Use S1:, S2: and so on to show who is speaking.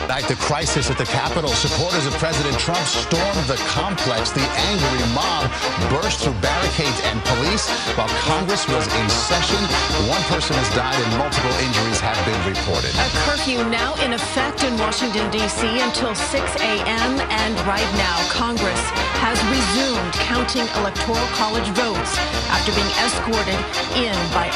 S1: Tonight, the crisis at the Capitol. Supporters of President Trump stormed the complex. The angry mob burst through barricades and police while Congress was in session. One person has died and multiple injuries have been reported.
S2: A curfew now in effect in Washington, D.C. until 6 a.m. And right now, Congress has resumed counting Electoral College votes after being escorted in by